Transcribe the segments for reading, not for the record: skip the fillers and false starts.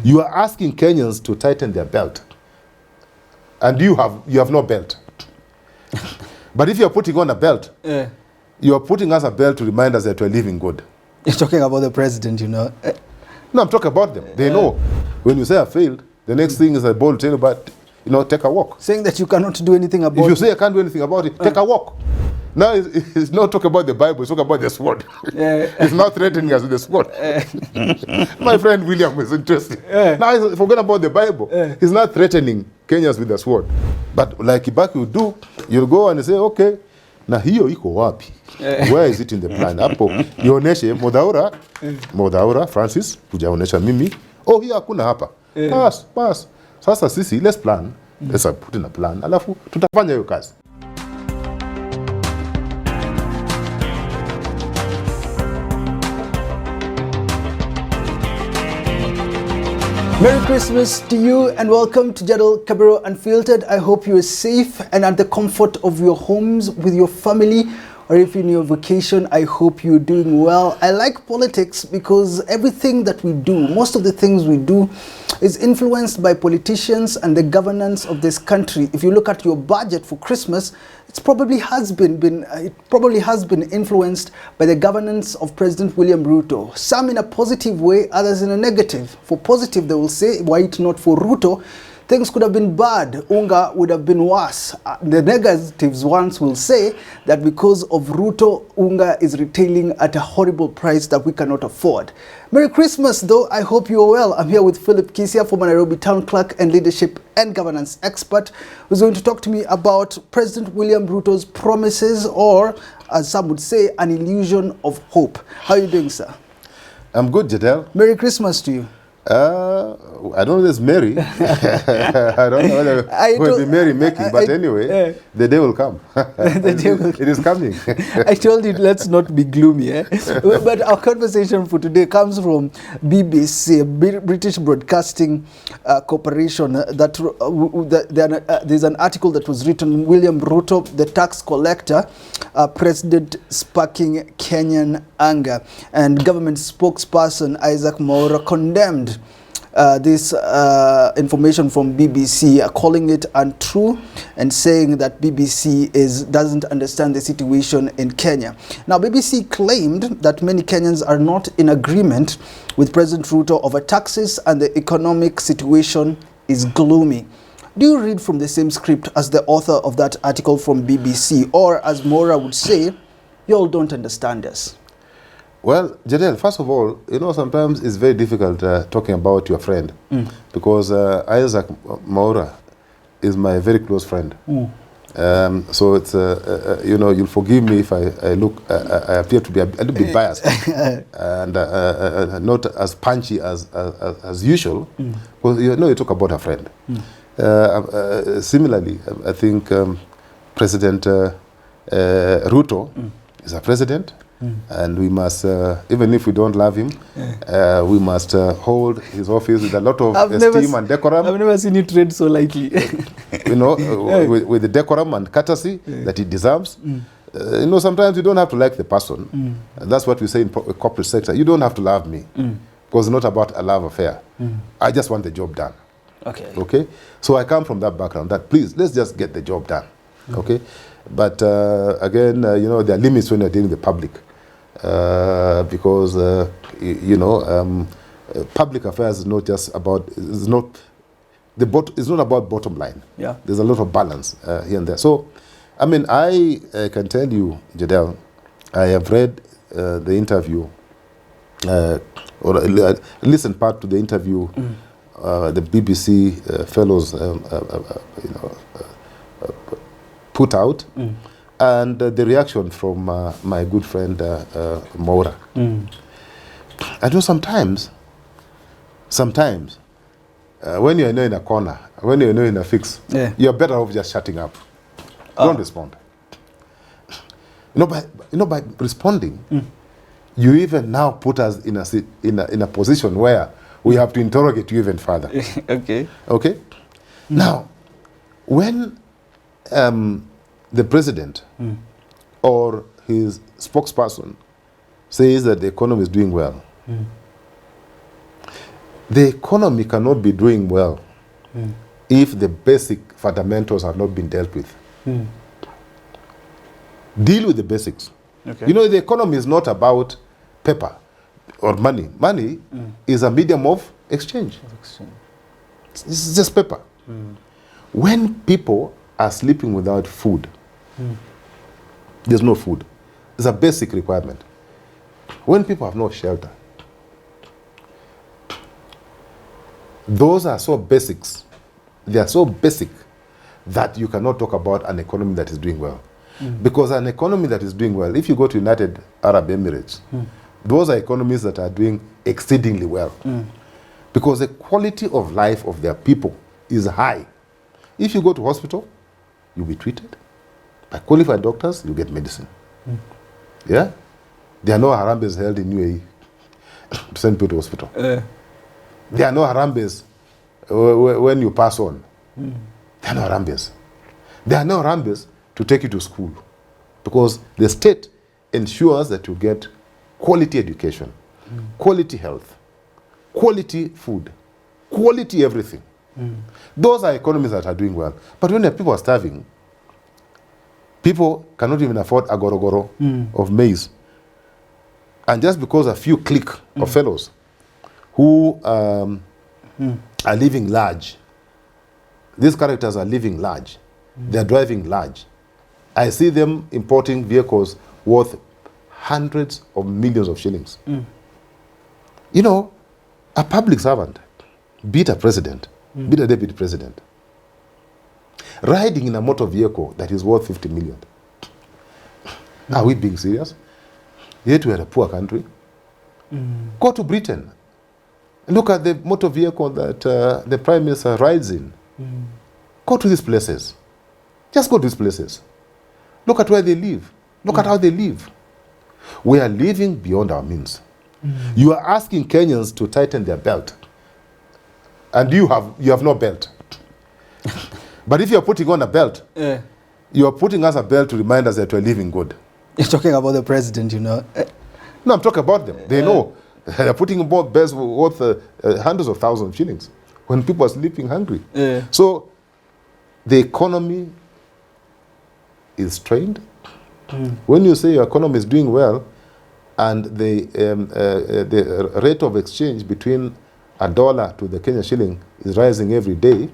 You are asking Kenyans to tighten their belt. And you have no belt. But if you're putting on a belt, you are putting us a belt to remind us that we're living good. You're talking about the president, No, I'm talking about them. They know. When you say I failed, the next thing is a bold tell you, but take a walk. Saying that you cannot do anything about it. If you say I can't do anything about it, take a walk. Now it's not talking about the Bible, it's talking about the sword. It's not threatening us with the sword. My friend William is interesting. Now he's forgetting about the Bible. He's not threatening Kenyans with the sword. But like Kibaki would do, you'll go and say, okay, na hiyo iko wapi? Where is it in the plan? Hapo, ioneshe, Mudaura, Francis, hujaonesha mimi. Oh, hiyo hakuna hapa. Pass. Sasa sisi, let's plan. Let's put in a plan. Alafu, tutafanya hiyo kazi. Merry Christmas to you and welcome to Jadiel Kabiro Unfiltered. I hope you are safe and at the comfort of your homes with your family, or if you're in your vacation, I hope you're doing well. I like politics because everything that we do, most of the things we do, is influenced by politicians and the governance of this country. If you look at your budget for Christmas, it probably has been influenced by the governance of President William Ruto. Some in a positive way, others in a negative. For positive, they will say, why it not for Ruto? Things could have been bad. Unga would have been worse. The negatives ones will say that because of Ruto, Unga is retailing at a horrible price that we cannot afford. Merry Christmas, though. I hope you are well. I'm here with Philip Kisia, former Nairobi town clerk and leadership and governance expert, who's going to talk to me about President William Ruto's promises, or as some would say, an illusion of hope. How are you doing, sir? I'm good, Jadiel. Merry Christmas to you. I don't know if it's merry. I don't know whether it will be merry making, but anyway, the day will come. It is coming. I told you, let's not be gloomy. But our conversation for today comes from BBC, British Broadcasting Corporation. There's an article that was written, William Ruto, the tax collector, president sparking Kenyan anger. And government spokesperson Isaac Manyora condemned this information from BBC, calling it untrue and saying that BBC doesn't understand the situation in Kenya. Now, BBC claimed that many Kenyans are not in agreement with President Ruto over taxes and the economic situation is gloomy. Do you read from the same script as the author of that article from BBC, or as Manyora would say, you all don't understand us? Well, Jadiel, first of all, sometimes it's very difficult talking about your friend because Isaac Manyora is my very close friend. So it's, you'll forgive me if I appear to be a little bit biased and not as punchy as usual, because you talk about a friend. Similarly, I think President Ruto is a president. And we must, even if we don't love him, we must hold his office with a lot of esteem and decorum. I've never seen you tread so lightly. With the decorum and courtesy that he deserves. Sometimes you don't have to like the person. That's what we say in corporate sector. You don't have to love me, because it's not about a love affair. I just want the job done. Okay? So I come from that background, that please, let's just get the job done. Okay? But again, there are limits when you're dealing with the public. Because public affairs is not just about, it's not about bottom line. There's a lot of balance here and there. So, I mean, I can tell you, Jadiel, I have read the interview, or listened part to the interview the BBC fellows put out. And the reaction from my good friend Manyora. I know sometimes, when you're in a corner, when you're in a fix, you're better off just shutting up. Don't respond. By responding, you even now put us in a position where we have to interrogate you even further. Okay? Now, when the president or his spokesperson says that the economy is doing well, The economy cannot be doing well if the basic fundamentals have not been dealt with. Deal with the basics. Okay. You know, the economy is not about paper or money. Money is a medium of exchange. It's just paper. When people are sleeping without food, there's no food. It's a basic requirement. When people have no shelter, those are so basics. They are so basic that you cannot talk about an economy that is doing well. Because an economy that is doing well, if you go to United Arab Emirates, those are economies that are doing exceedingly well. Because the quality of life of their people is high. If you go to hospital, you'll be treated. By qualified doctors, you get medicine. Yeah? There are no Harambes held in UAE to send people to hospital. There are no Harambes when you pass on. There are no Harambes. There are no Harambes to take you to school. Because the state ensures that you get quality education, quality health, quality food, quality everything. Those are economies that are doing well. But when the people are starving, people cannot even afford a gorogoro of maize. And just because a few clique of fellows who are living large, these characters are living large, they're driving large. I see them importing vehicles worth hundreds of millions of shillings. You know, a public servant, be it a president, be it a deputy president, riding in a motor vehicle that is worth 50 million. Are we being serious? Yet we are a poor country. Go to Britain. Look at the motor vehicle that the Prime Minister rides in. Go to these places. Just go to these places. Look at where they live. Look at how they live. We are living beyond our means. You are asking Kenyans to tighten their belt. And you have no belt. But if you are putting on a belt, you are putting us a belt to remind us that we are living good. You're talking about the president, you know. No, I'm talking about them. They know. They're putting both belts worth hundreds of thousands of shillings when people are sleeping hungry. So the economy is strained. When you say your economy is doing well and the rate of exchange between $1 to the Kenyan shilling is rising every day,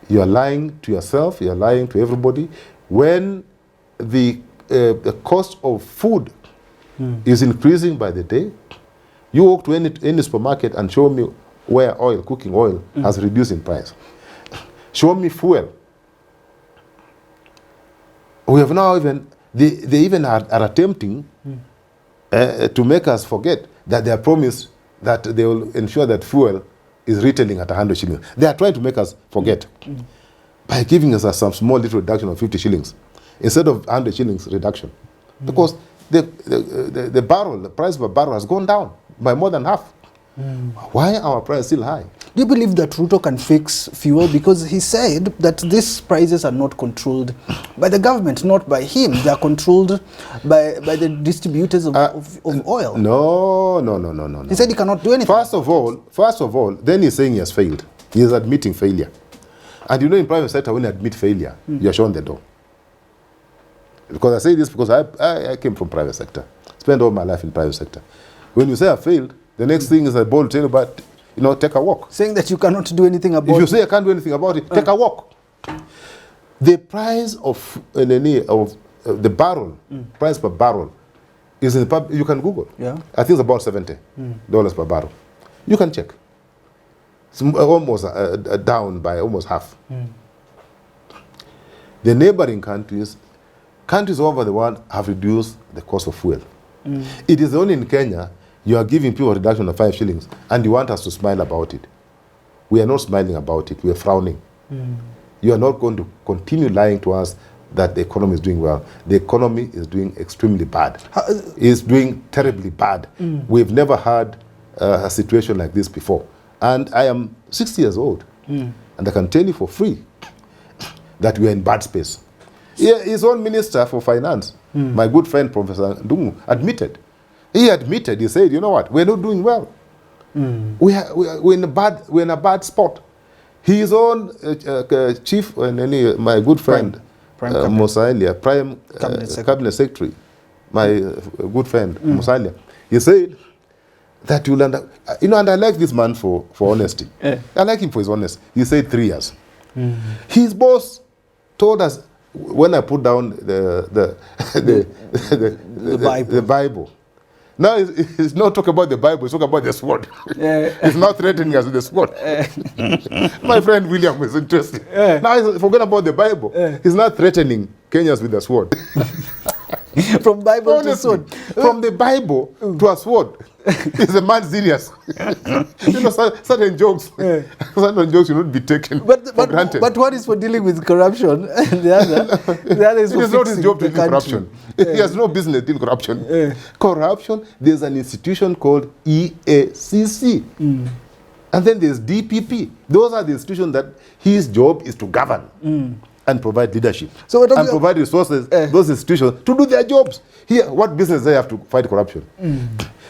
you are lying to yourself, you are lying to everybody. When the cost of food is increasing by the day, you walk to any supermarket and show me where oil, cooking oil, has reduced in price. Show me fuel. We have now even, they even are attempting to make us forget that they are promised that they will ensure that fuel is retailing at 100 shillings. They are trying to make us forget by giving us some small little reduction of 50 shillings instead of 100 shillings reduction. Because the barrel, the price of a barrel has gone down by more than half. Why are our prices still high? Do you believe that Ruto can fix fuel? Because he said that these prices are not controlled by the government, not by him. They are controlled by the distributors of oil. No. He said he cannot do anything. First of all, then he's saying he has failed. He is admitting failure. And you know, in private sector, when you admit failure, you are shown the door. Because I say this because I came from private sector. Spent all my life in private sector. When you say I failed, the next thing is a bold tell you about, take a walk. Saying that you cannot do anything about it. If you say I can't do anything about it, take a walk. The price of the barrel, price per barrel, is in the you can Google. Yeah. I think it's about $70 per barrel. You can check. It's almost down by almost half. The neighboring countries over the world have reduced the cost of fuel. It is only in Kenya you are giving people a reduction of 5 shillings and you want us to smile about it. We are not smiling about it, we are frowning. You are not going to continue lying to us that the economy is doing well. The economy is doing extremely bad. It's doing terribly bad. We've never had a situation like this before. And I am 60 years old. And I can tell you for free that we are in bad space. His own minister for finance, my good friend Professor Ndungu, admitted. He said, you know what, we're not doing well. We're in a bad spot. His own chief, my good friend, Musalia, Prime Cabinet Secretary, my good friend, Musalia, he said that you'll and I like this man for honesty. I like him for his honesty. He said 3 years. His boss told us when I put down the Bible. Now it's not talking about the Bible, it's talking about the sword. It's not threatening us with the sword. My friend William is interested. Now he's forget about the Bible. He's not threatening Kenyans with the sword. From Bible to sword. From the Bible to a sword. Is a man serious? Certain jokes should not be taken for granted. But one is for dealing with corruption, and the other is for it is not his job to deal with country. corruption. He has no business dealing with corruption. Corruption, there's an institution called EACC. And then there's DPP. Those are the institutions that his job is to govern and provide leadership. So and provide resources, those institutions, to do their jobs. Here, what business they have to fight corruption?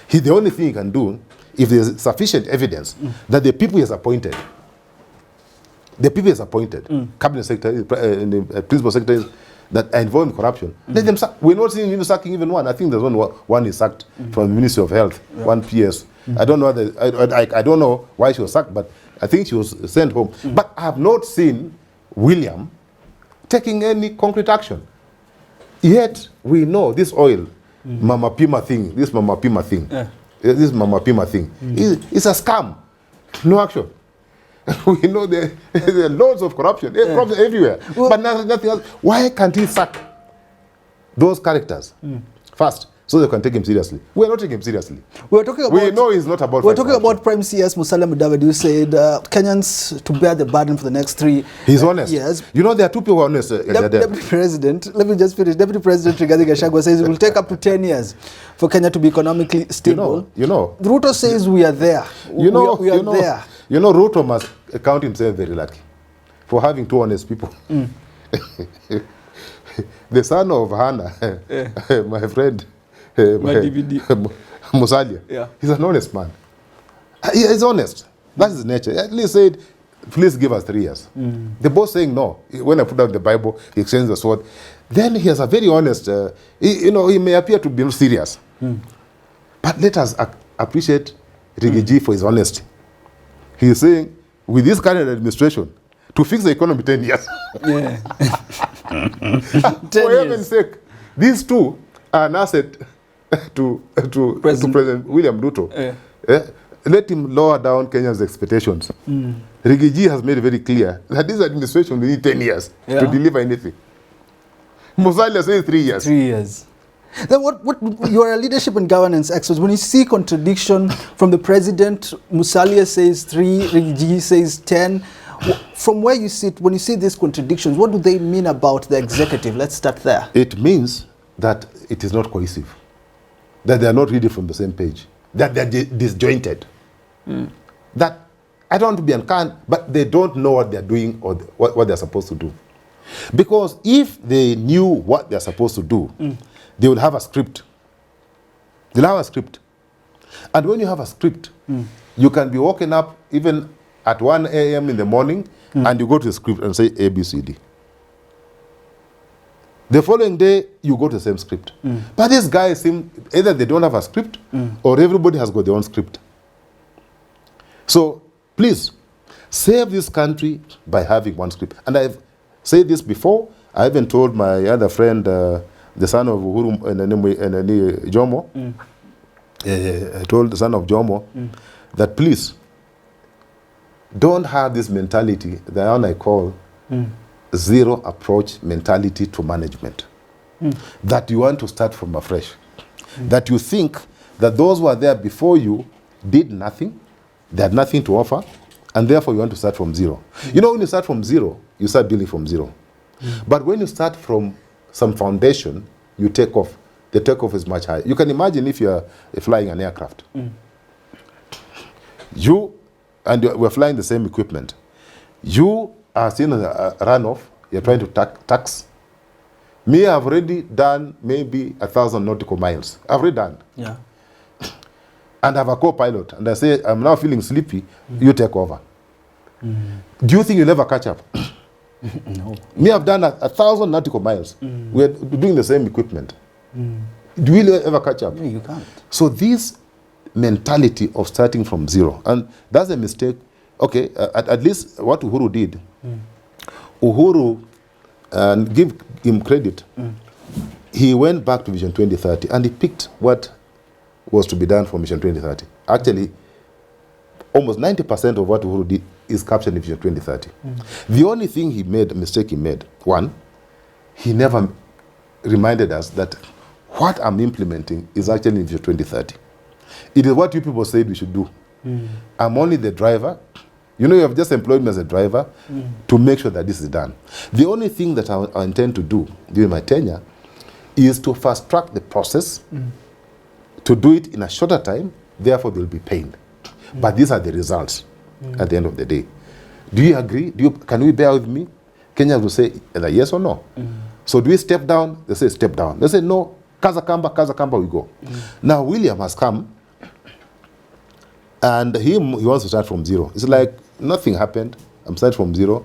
The only thing he can do, if there's sufficient evidence that the people he has appointed, cabinet secretaries, principal secretaries that are involved in corruption, let them sack. We're not seeing sacking even one. I think there's one is sacked from the Ministry of Health, one PS. I don't know I don't know why she was sacked, but I think she was sent home. But I have not seen William taking any concrete action. Yet we know this oil, Mama Pima thing, this Mama Pima thing, is a scam. No action. We know there are loads of corruption. There's problems everywhere. But nothing else. Why can't he sack those characters first so they can take him seriously? We're not taking him seriously. We know he's not about. We're talking about Prime CS Musalia Mudavadi, who said Kenyans to bear the burden for the next 3 He's honest. years. You know, there are two people who are honest. Deputy President, let me just finish. Deputy President Rigathi Gachagua says it will take up to 10 years for Kenya to be economically stable. You know. Ruto says we are there. We are there. You know, Ruto must count himself very lucky for having 2 honest people. The son of Hannah, my friend, Musalia, he's an honest man. He's honest. That's his nature. At least said, please give us 3 years. The boss saying no. When I put out the Bible, he exchanged the sword. Then he has a very honest, he may appear to be serious. But let us appreciate Rigathi for his honesty. He is saying, with this current administration, to fix the economy 10 years. For heaven's sake, these two are an asset to President William Ruto. Let him lower down Kenya's expectations. Rigathi has made it very clear that this administration will need 10 years to deliver anything. Musalia says 3 years. 3 years. Then what you are a leadership and governance expert. When you see contradiction from the president, Musalia says 3, Rigathi says 10. From where you sit, when you see these contradictions, what do they mean about the executive? Let's start there. It means that it is not cohesive, that they are not reading from the same page, that they are disjointed. That I don't want to be unkind, but they don't know what they are doing or what they are supposed to do. Because if they knew what they are supposed to do, they will have a script. They'll have a script. And when you have a script, you can be woken up even at 1 a.m. in the morning, and you go to the script and say A, B, C, D. The following day, you go to the same script. But these guys seem, either they don't have a script, or everybody has got their own script. So, please, save this country by having one script. And I've said this before. I even told my other friend, the son of Uhuru Jomo, I told the son of Jomo that please, don't have this mentality, the one I call zero approach mentality to management. That you want to start from afresh. That you think that those who are there before you did nothing, they had nothing to offer, and therefore you want to start from zero. You know, when you start from zero, you start building from zero. But when you start from some foundation, you take off. The takeoff is much higher. You can imagine if you're flying an aircraft. You, and we're flying the same equipment. You are still in a runoff. You're trying to tax. Me, I've already done maybe 1,000 nautical miles. I've already done. Yeah. and have a co-pilot, and I say, I'm now feeling sleepy, you take over. Do you think you'll ever catch up? No. Me, I've done 1,000 nautical miles. We're doing the same equipment. Do we ever catch up? No, you can't. So this mentality of starting from zero, and that's a mistake. Okay, at least what Uhuru did, Uhuru, and give him credit, he went back to Vision 2030 and he picked what was to be done for Vision 2030. Actually, almost 90% of what Uhuru did is captured in Vision 2030. The only thing mistake he made, one, he never reminded us that what I'm implementing is actually in Vision 2030. It is what you people said we should do. I'm only the driver. You know, you have just employed me as a driver to make sure that this is done. The only thing that I intend to do during my tenure is to fast track the process, to do it in a shorter time, therefore they'll be paid. But these are the results at the end of the day. Do you agree? Can we bear with me? Kenyans will say either yes or no. So do we step down? They say step down. They say no, Kaza Kamba, we go. Now William has come, and he wants to start from zero. It's like nothing happened. I'm starting from zero.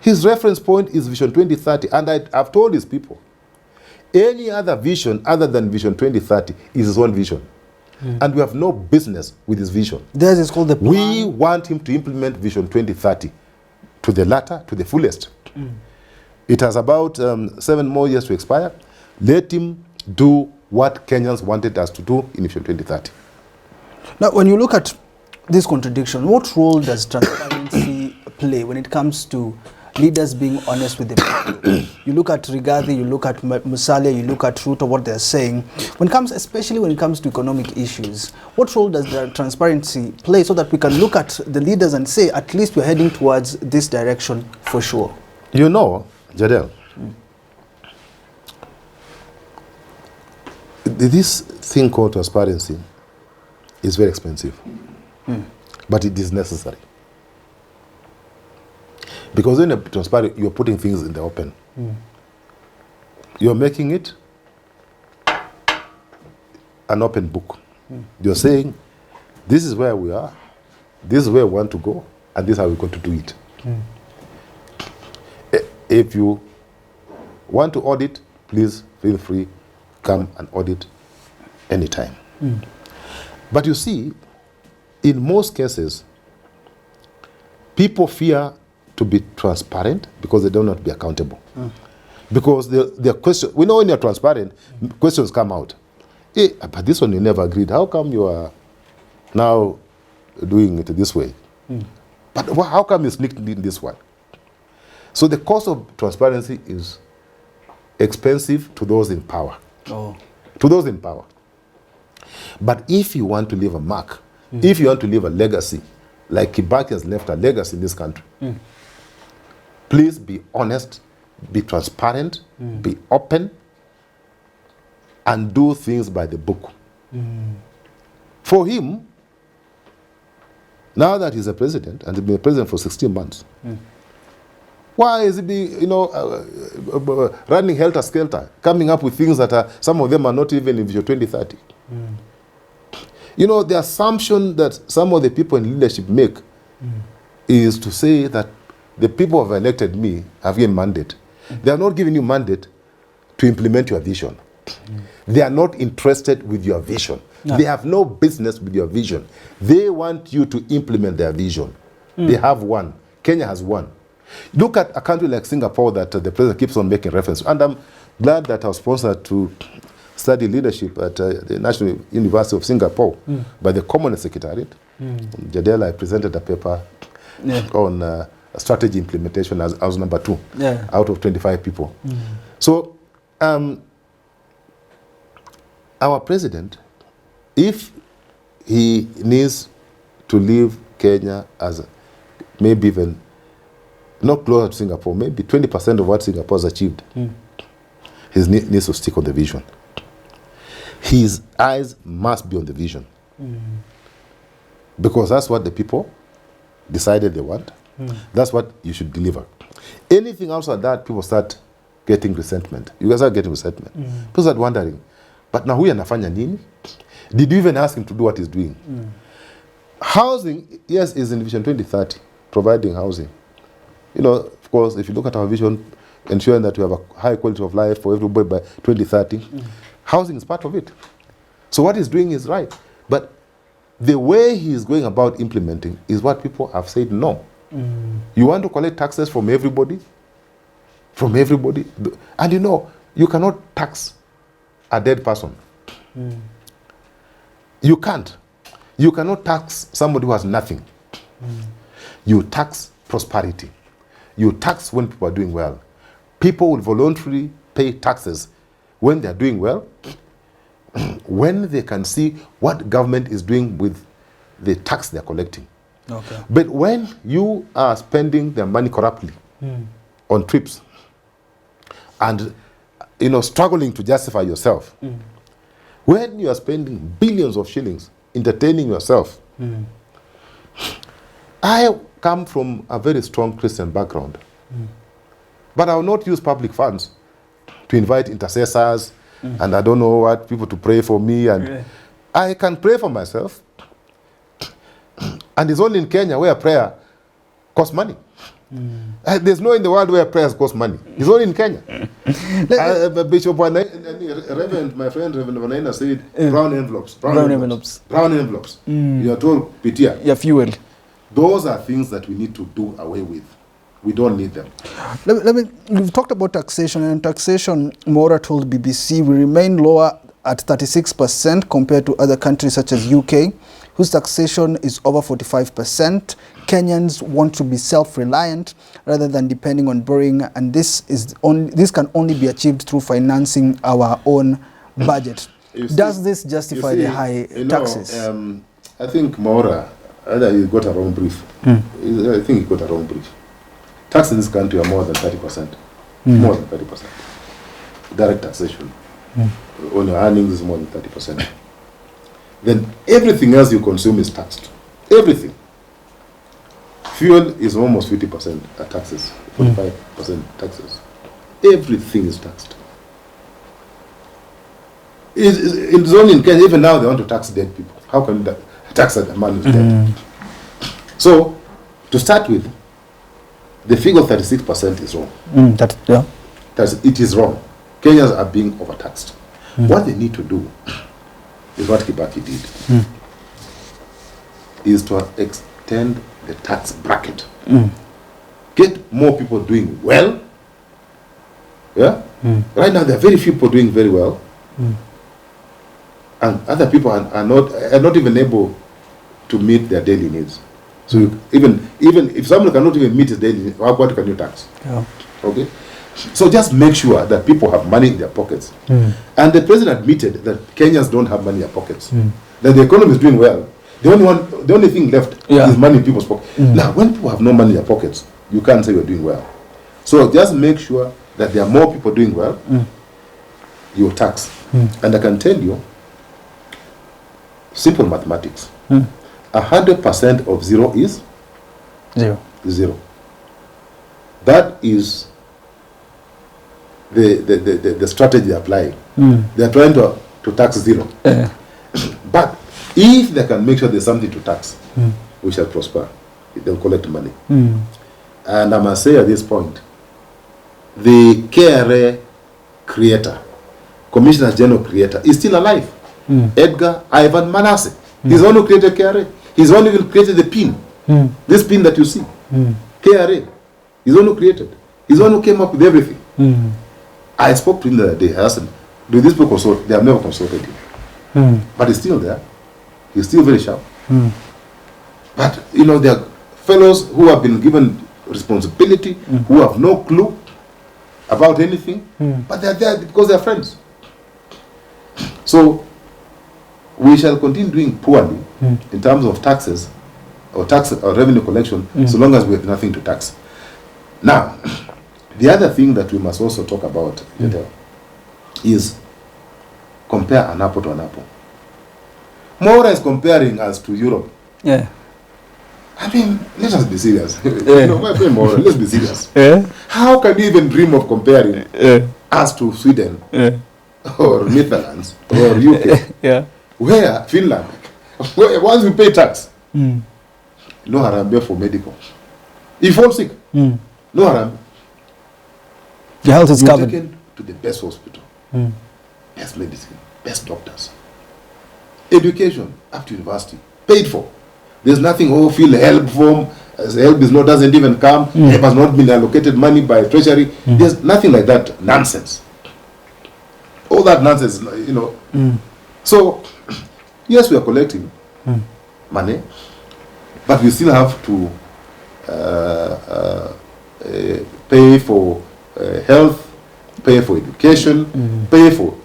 His reference point is Vision 2030, and I've told his people, any other vision other than Vision 2030 is his own vision. And we have no business with his vision. Theirs is called the plan. We want him to implement Vision 2030 to the latter, to the fullest. It has about 7 more years to expire. Let him do what Kenyans wanted us to do in Vision 2030. Now, when you look at this contradiction, what role does transparency play when it comes to leaders being honest with the people? You look at Rigathi, you look at Musalia, you look at Ruto, what they're saying. Especially when it comes to economic issues, what role does the transparency play so that we can look at the leaders and say, at least we're heading towards this direction for sure? You know, Jadiel, this thing called transparency is very expensive, but it is necessary. Because when you're transparent, you're putting things in the open. You're making it an open book. You're saying, this is where we are, this is where we want to go, and this is how we're going to do it. If you want to audit, please feel free, come and audit anytime. But you see, in most cases, people fear to be transparent because they don't want to be accountable. Because the question, we know when you're transparent, questions come out. Hey, but this one you never agreed. How come you are now doing it this way? But how come you sneaked in this one? So the cost of transparency is expensive to those in power. To those in power. But if you want to leave a mark, if you want to leave a legacy, like Kibaki has left a legacy in this country, please be honest, be transparent, be open, and do things by the book. For him, now that he's a president, and he's been a president for 16 months, why is he running helter-skelter, coming up with things that some of them are not even in Vision 2030? You know, the assumption that some of the people in leadership make is to say that the people who have elected me have given mandate. They are not giving you mandate to implement your vision. They are not interested with your vision. No. They have no business with your vision. They want you to implement their vision. They have one. Kenya has one. Look at a country like Singapore that the president keeps on making reference to. And I'm glad that I was sponsored to study leadership at the National University of Singapore by the Commonwealth Secretariat. Jadiel, I presented a paper on strategy implementation as number 2 out of 25 people. So our president, if he needs to leave Kenya as maybe even not closer to Singapore, maybe 20% of what Singapore has achieved, he needs to stick on the vision. His eyes must be on the vision. Because that's what the people decided they want. That's what you should deliver. Anything outside that, people start getting resentment. You guys are getting resentment. People start wondering, But now huyu anafanya nini? Did you even ask him to do what he's doing? Housing, yes, is in Vision 2030, providing housing. You know, of course, if you look at our vision, ensuring that we have a high quality of life for everybody by 2030, housing is part of it. So what he's doing is right. But the way he's going about implementing is what people have said no. You want to collect taxes from everybody? From everybody? And you know, you cannot tax a dead person. You can't. You cannot tax somebody who has nothing. You tax prosperity. You tax when people are doing well. People will voluntarily pay taxes when they are doing well, when they can see what government is doing with the tax they are collecting. Okay. But when you are spending their money corruptly on trips and, you know, struggling to justify yourself, when you are spending billions of shillings entertaining yourself, I come from a very strong Christian background, but I will not use public funds to invite intercessors and I don't know what, people to pray for me, and I can pray for myself. And it's only in Kenya where prayer costs money. There's no in the world where prayers cost money. It's only in Kenya. Bishop Reverend, my friend Reverend Wanaina said, brown envelopes. Brown envelopes. You are told, Pitia. Yeah, fuel. Those are things that we need to do away with. We don't need them. We've talked about taxation, and taxation, Mora told BBC, will remain lower at 36% compared to other countries such as UK, whose taxation is over 45%. Kenyans want to be self-reliant rather than depending on borrowing, and this can only be achieved through financing our own budget. Does this justify the high taxes? I think Mora, either he got a wrong brief. I think he got a wrong brief. Tax in this country are more than 30%. More than 30%. Direct taxation. On your earnings is more than 30%. Then everything else you consume is taxed. Everything. Fuel is almost 50% taxes, 45% taxes. Everything is taxed. It's only in Kenya, even now they want to tax dead people. How can you tax a man who's dead? So, to start with, the figure of 36% is wrong. It is wrong. Kenyans are being overtaxed. What they need to do is what Kibaki did, is to extend the tax bracket. Get more people doing well. Yeah? Right now there are very few people doing very well. And other people are not even able to meet their daily needs. So even if someone cannot even meet his daily needs, what can you tax? Okay? So just make sure that people have money in their pockets. And the president admitted that Kenyans don't have money in their pockets. That the economy is doing well. The only thing left is money in people's pockets. Now, when people have no money in their pockets, you can't say you're doing well. So just make sure that there are more people doing well. You tax. And I can tell you, simple mathematics. 100% of zero is? Zero. That is the strategy they apply. They are trying to tax zero. But if they can make sure there's something to tax, we shall prosper. They'll collect money. And I must say at this point, the KRA creator, Commissioner General creator, is still alive. Edgar Ivan Manasseh. He's the one who created KRA. He's the one who created the PIN. This PIN that you see. KRA. He's the one who created. He's the one who came up with everything. I spoke to him the other day. I asked him, do these people consult? They have never consulted him. But he's still there. He's still very sharp. But, you know, there are fellows who have been given responsibility, who have no clue about anything, but they're there because they're friends. So, we shall continue doing poorly in terms of taxes or revenue collection, so long as we have nothing to tax. Now, the other thing that we must also talk about is compare an apple to an apple. Mora is comparing us to Europe. I mean, let us be serious. Let's be serious. How can you even dream of comparing us to Sweden or Netherlands or UK, Yeah. where Finland, where once we pay tax, no harambe for medical. If you fall sick, no harambe. Your health is You're covered. taken to the best hospital, best medicine, best doctors. Education up to university, paid for. There's nothing, fill help form, help is not, doesn't even come, help has not been allocated money by treasury. There's nothing like that nonsense. All that nonsense, you know. So, yes, we are collecting money, but we still have to pay for health, pay for education, pay for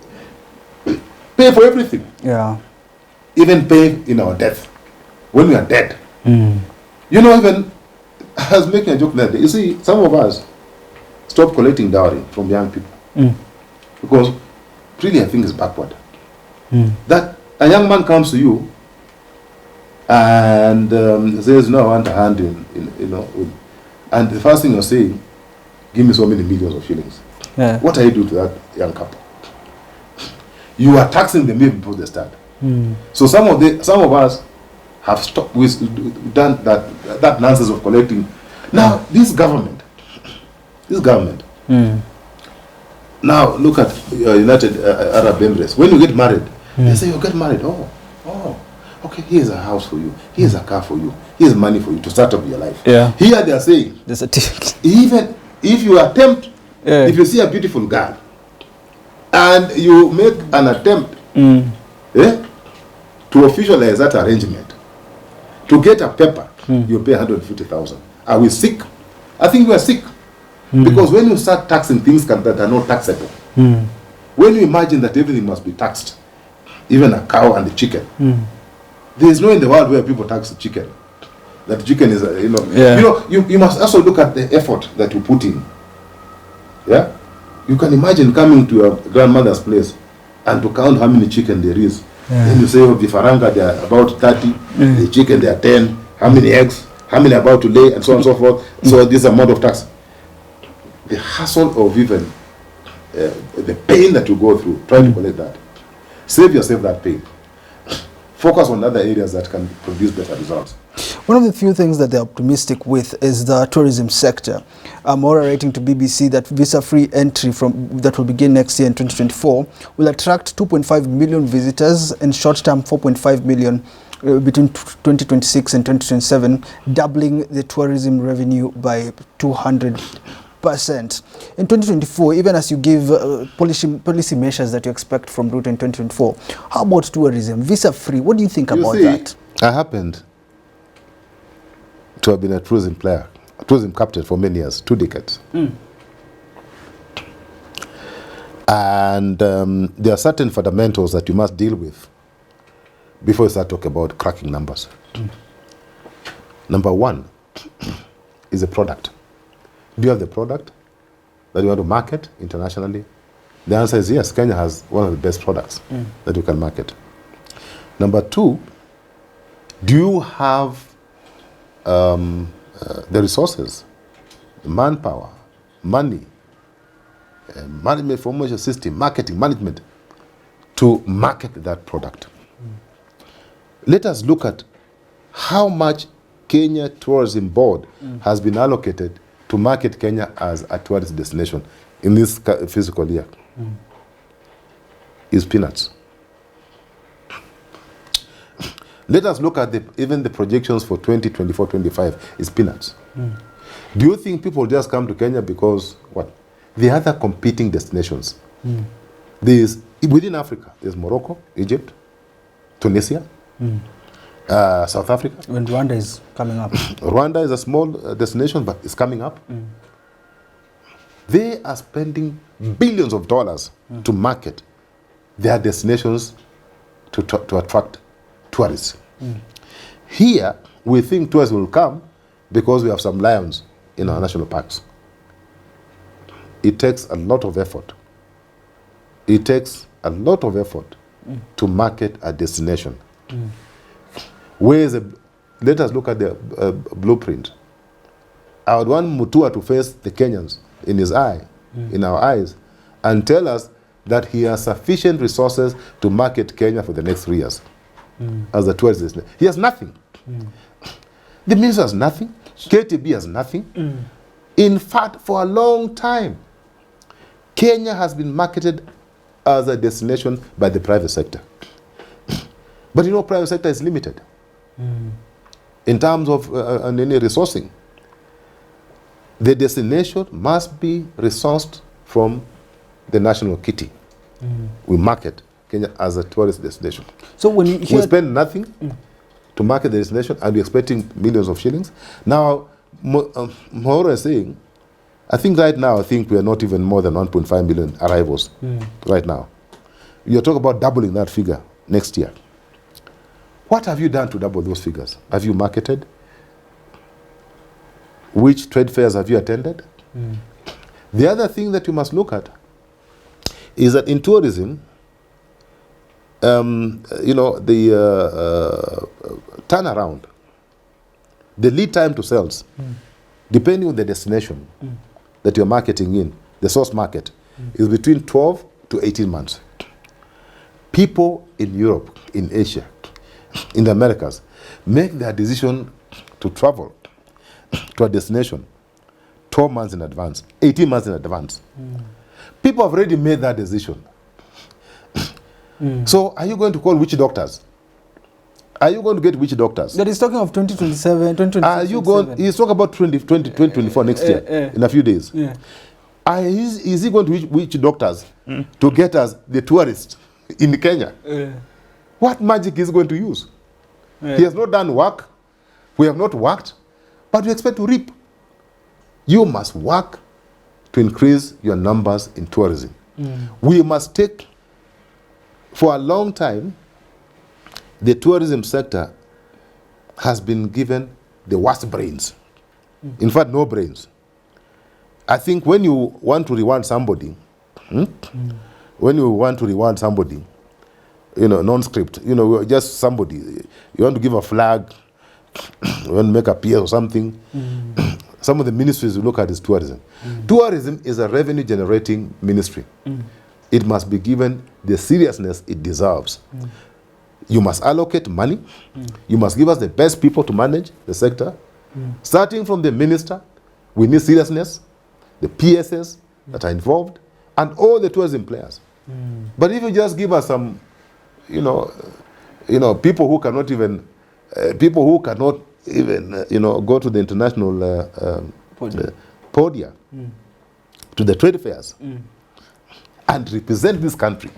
everything. Yeah. Even pay in our death. When we are dead. You know, even, I was making a joke that day. You see, some of us stop collecting dowry from young people. Because really I think it's backward. That a young man comes to you and says, no, I want a hand in you know, and the first thing you're saying, give me so many millions of shillings. Yeah. What are you doing to that young couple? You are taxing them even before they start. So some of us have stopped with done that nonsense of collecting. Now this government. Now look at United Arab Emirates. When you get married, they say you get married. Oh, okay. Here's a house for you. Here's a car for you. Here's money for you to start up your life. Yeah. Here they are saying, There's a ticket. even if you attempt, if you see a beautiful girl, and you make an attempt, to officialize that arrangement, to get a paper, you pay 150,000. Are we sick? I think we are sick. Because when you start taxing things that are not taxable, when you imagine that everything must be taxed, even a cow and a chicken, there is no in the world where people tax the chicken. That chicken is, you must also look at the effort that you put in. Yeah? You can imagine coming to your grandmother's place and to count how many chicken there is. Then you say, the faranga, they are about 30, the chicken, they are 10, how many eggs, how many are about to lay, and so on and so forth. So this amount of tax. The hassle of even the pain that you go through, trying to collect that. Save yourself that pain. Focus on other areas that can produce better results. One of the few things that they're optimistic with is the tourism sector. Mora writing to BBC that visa-free entry that will begin next year in 2024 will attract 2.5 million visitors and short-term 4.5 million between 2026 and 2027, doubling the tourism revenue by 200%. In 2024, even as you give policy measures that you expect from Ruto in 2024, how about tourism? Visa-free, what do you think about that? I happened to have been a tourism captain for many years, 2 decades. And there are certain fundamentals that you must deal with before you start talking about cracking numbers. Number one is a product. Do you have the product that you want to market internationally? The answer is yes. Kenya has one of the best products that you can market. Number two, do you have the resources, the manpower, money, management information system, marketing, management to market that product? Let us look at how much Kenya Tourism Board has been allocated to market Kenya as a tourist destination in this fiscal year. Is peanuts. Let us look at even the projections for 2024-25 is peanuts. Do you think people just come to Kenya because what? The other competing destinations. Within Africa, there's Morocco, Egypt, Tunisia, South Africa. When Rwanda is coming up. Rwanda is a small destination, but it's coming up. They are spending billions of dollars to market their destinations to attract tourists. Here, we think tourists will come because we have some lions in our national parks. It takes a lot of effort. It takes a lot of effort to market a destination. Let us look at the blueprint. I would want Mutua to face the Kenyans in his eye, in our eyes, and tell us that he has sufficient resources to market Kenya for the next 3 years as a tourist destination. He has nothing. The minister has nothing. KTB has nothing. In fact, for a long time, Kenya has been marketed as a destination by the private sector. But you know, private sector is limited in terms of any resourcing. The destination must be resourced from the national kitty. We market Kenya as a tourist destination. So when you hear... We spend nothing to market the destination, and we're expecting millions of shillings. Now, Manyora is saying, I think right now, we are not even more than 1.5 million arrivals right now. You're talking about doubling that figure next year. What have you done to double those figures? Have you marketed? Which trade fairs have you attended? The other thing that you must look at is that in tourism, you know, the turnaround, the lead time to sales, depending on the destination that you're marketing in, the source market, is between 12 to 18 months. People in Europe, in Asia, in the Americas, make their decision to travel to a destination 12 months in advance, 18 months in advance. People have already made that decision. So are you going to call witch doctors? Are you going to get witch doctors? That is talking of 2027, 2026. Are you going? He's talking about 2024 next year, in a few days. Is he going to witch doctors to get us the tourists in Kenya? What magic is he going to use? He has not done work. We have not worked, but we expect to reap. You must work to increase your numbers in tourism. We must take, for a long time, the tourism sector has been given the worst brains. In fact, no brains. I think when you want to reward somebody, when you want to reward somebody, you know, non-script, you know, just somebody, you want to give a flag, you want to make a pier or something, some of the ministries you look at is tourism. Tourism is a revenue-generating ministry. It must be given the seriousness it deserves. You must allocate money. You must give us the best people to manage the sector. Starting from the minister, we need seriousness, the PSS that are involved, and all the tourism players. But if you just give us some, you know, people who cannot even, you know, go to the international podia, to the trade fairs, and represent this country.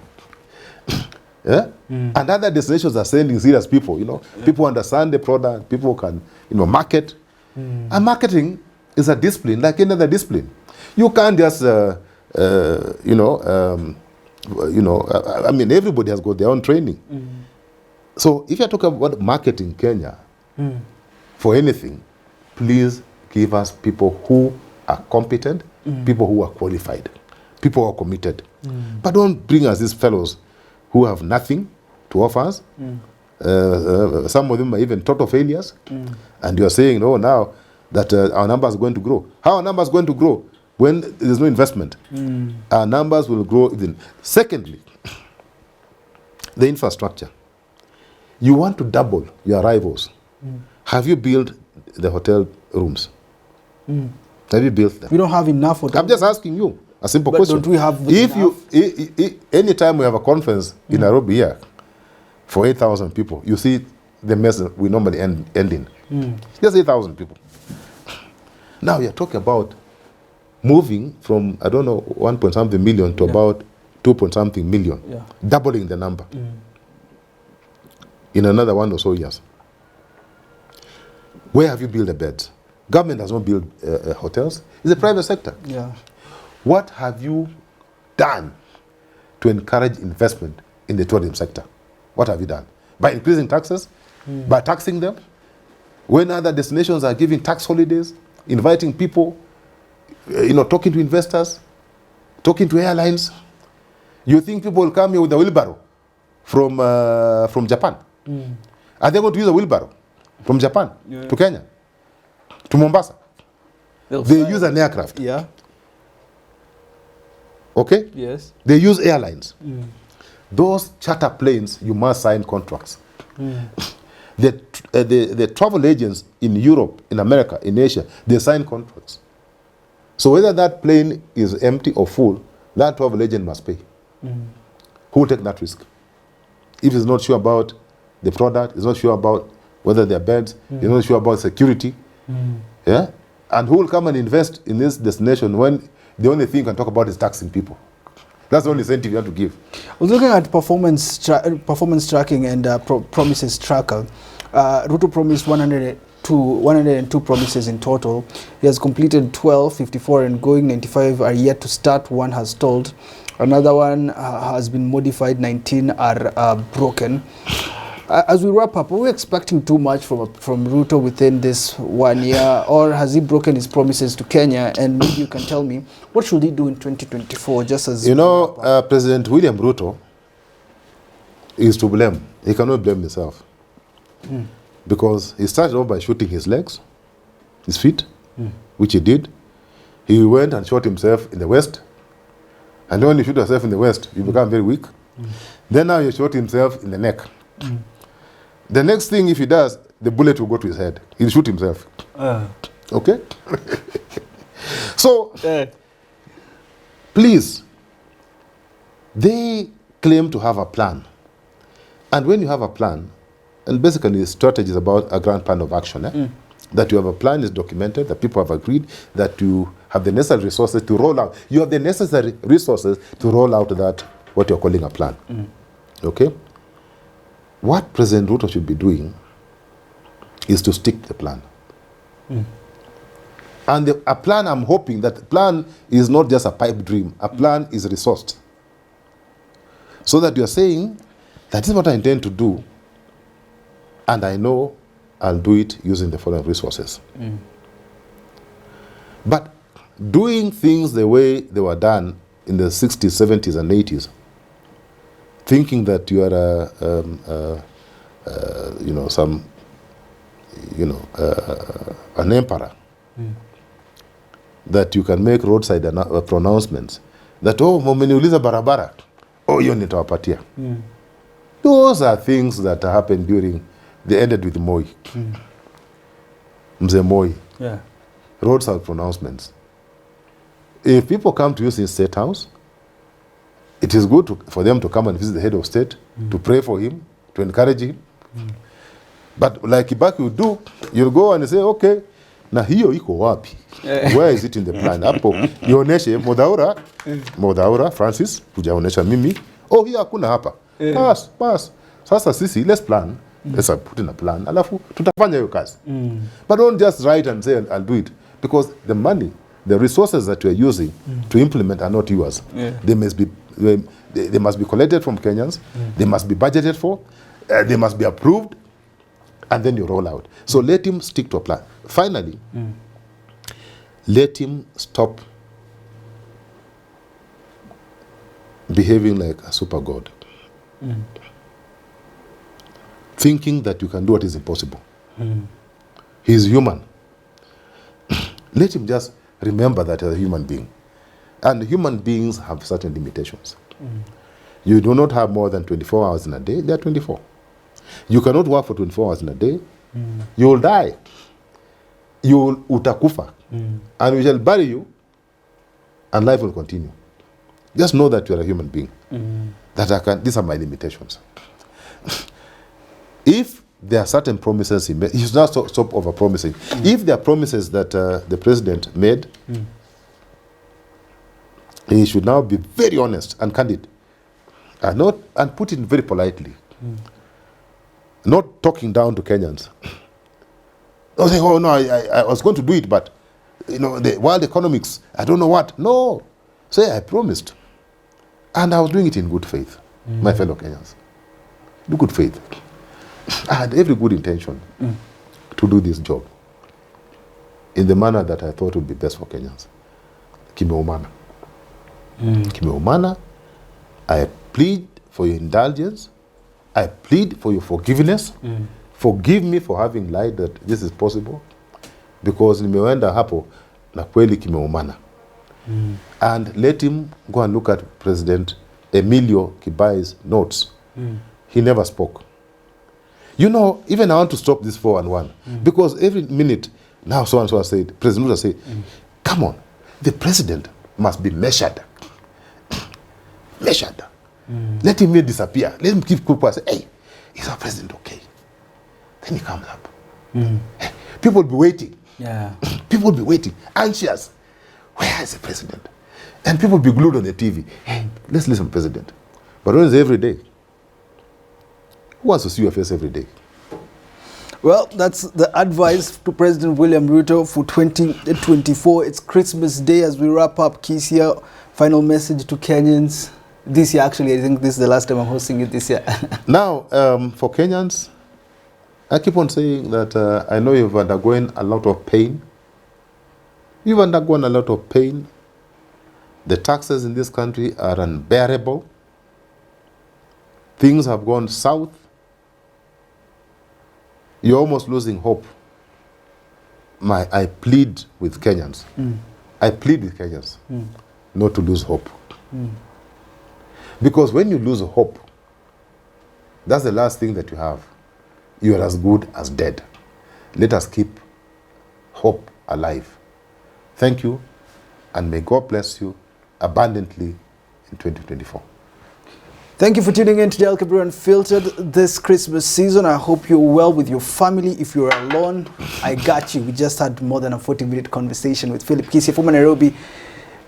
And other destinations are sending serious people, you know. People understand the product, people can, you know, market. And marketing is a discipline like any other discipline. You can't just, I mean, everybody has got their own training. So if you're talking about marketing in Kenya, for anything, please give us people who are competent, people who are qualified, people who are committed. But don't bring us these fellows who have nothing to offer us. Some of them are even total failures. And you're saying, oh, now that our numbers are going to grow. How are numbers going to grow when there's no investment? Our numbers will grow even. Secondly, the infrastructure. You want to double your arrivals. Have you built the hotel rooms? Have you built them? We don't have enough hotels. I'm just asking you a simple question. Don't we have if anytime we have a conference in Nairobi here for 8,000 people, you see the mess we normally end in. Just 8,000 people. Now you're talking about moving from, I don't know, 1.something million to about 2.something million, doubling the number in another 1 or so years. Where have you built the beds? Government does not build hotels. It's the private sector. What have you done to encourage investment in the tourism sector? What have you done? By increasing taxes? By taxing them? When other destinations are giving tax holidays, inviting people, you know, talking to investors, talking to airlines. You think people will come here with a wheelbarrow from Japan? Are they going to use a wheelbarrow from Japan to Kenya, to Mombasa? They use an aircraft. Okay? Yes. They use airlines. Those charter planes, you must sign contracts. The travel agents in Europe, in America, in Asia, they sign contracts. So whether that plane is empty or full, that travel agent must pay. Who will take that risk? If he's not sure about the product, he's not sure about whether there are beds, he's not sure about security, yeah? And who will come and invest in this destination when the only thing you can talk about is taxing people? That's the only incentive you have to give. I was looking at performance tracking and promises tracker. Ruto promised 102 promises in total. He has completed 12, 54 and going, 95 are yet to start, one has stalled. Another one has been modified, 19 are broken. As we wrap up, are we expecting too much from Ruto within this 1 year, or has he broken his promises to Kenya? And maybe you can tell me, what should he do in 2024, just as... You know, President William Ruto is to blame. He cannot blame himself. Because he started off by shooting his legs, his feet, which he did. He went and shot himself in the West. And when you shoot yourself in the West, you become very weak. Then now he shot himself in the neck. The next thing, if he does, the bullet will go to his head. He'll shoot himself. Okay? So, please, they claim to have a plan. And when you have a plan, and basically the strategy is about a grand plan of action, that you have a plan is documented, that people have agreed, that you have the necessary resources to roll out. You have the necessary resources to roll out that, what you're calling a plan. Okay? What President Ruto should be doing is to stick to the plan. And a plan, I'm hoping that the plan is not just a pipe dream. A plan is resourced. So that you're saying, that is what I intend to do, and I know I'll do it using the following resources. But doing things the way they were done in the 60s, 70s, and 80s, thinking that you are an emperor, that you can make roadside pronouncements, that, oh, mumeniuliza barabara, oh, hiyo nitawapatia. Those are things that happened during, they ended with Moi. Mzee Moi. Yeah. Roadside pronouncements. If people come to you in State House, it is good for them to come and visit the head of state, to pray for him, to encourage him. But like Kibaki would do, you'll go and say, okay, na hiyo iko wapi? Where is it in the plan? Hapo, nioneshe, Mudaura, Francis, kujaonesha mimi, oh, hiyo hakuna hapa. Pass. Sasa sisi, let's plan. Let's put in a plan. Alafu, tutafanya hiyo kazi. But don't just write and say, I'll do it. Because the money, the resources that you're using to implement are not yours. They must be collected from Kenyans. They must be budgeted for. They must be approved. And then you roll out. So let him stick to a plan. Finally, let him stop behaving like a super god. Thinking that you can do what is impossible. He's human. Let him just remember that as a human being. And human beings have certain limitations. You do not have more than 24 hours in a day. There are 24. You cannot work for 24 hours in a day. You will die. You will utakufa. And we shall bury you, and life will continue. Just know that you are a human being. That these are my limitations. If there are certain promises he made, he should not stop over-promising. If there are promises that the president made, he should now be very honest and candid, and put it very politely. Not talking down to Kenyans. Not saying, oh no, I was going to do it, but the world economics, I don't know what. No. Say, I promised. And I was doing it in good faith, my fellow Kenyans. Do good faith. I had every good intention to do this job in the manner that I thought would be best for Kenyans. Kimeumana. Kimeumana. I plead for your indulgence. I plead for your forgiveness. Forgive me for having lied that this is possible, because nimeenda hapo na kweli kimeumana. And let him go and look at President Emilio Kibai's notes. He never spoke. You know, even I want to stop this 411 because every minute now so and so said, President Ruto said, come on, the president must be measured. Measured. Let him disappear. Let him keep quiet. Say, hey, is our president okay? Then he comes up. Hey, people will be waiting. Yeah. People will be waiting, anxious. Where is the president? And people will be glued on the TV. Hey, let's listen to the president. But when it's every day, who wants to see your face every day? Well, that's the advice to President William Ruto for 2024. It's Christmas Day as we wrap up. Kisia, final message to Kenyans. This year, actually, I think this is the last time I'm hosting it this year. Now, for Kenyans, I keep on saying that I know you've undergone a lot of pain. You've undergone a lot of pain. The taxes in this country are unbearable. Things have gone south. You're almost losing hope. I plead with Kenyans. I plead with Kenyans not to lose hope. Because when you lose hope, that's the last thing that you have. You are as good as dead. Let us keep hope alive. Thank you, and may God bless you abundantly in 2024. Thank you for tuning in to Jadiel Kabiro Unfiltered this Christmas season. I hope you're well with your family. If you're alone, I got you. We just had more than a 40-minute conversation with Philip Kisia, former Nairobi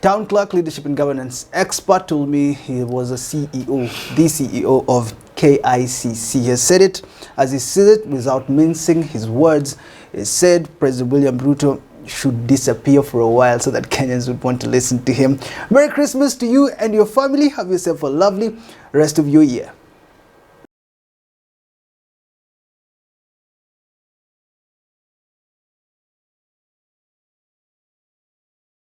Town Clerk, Leadership and Governance expert, told me he was a CEO, the CEO of KICC. He has said it as he said it without mincing his words. He said President William Ruto should disappear for a while so that Kenyans would want to listen to him. Merry Christmas to you and your family. Have yourself a lovely rest of your year.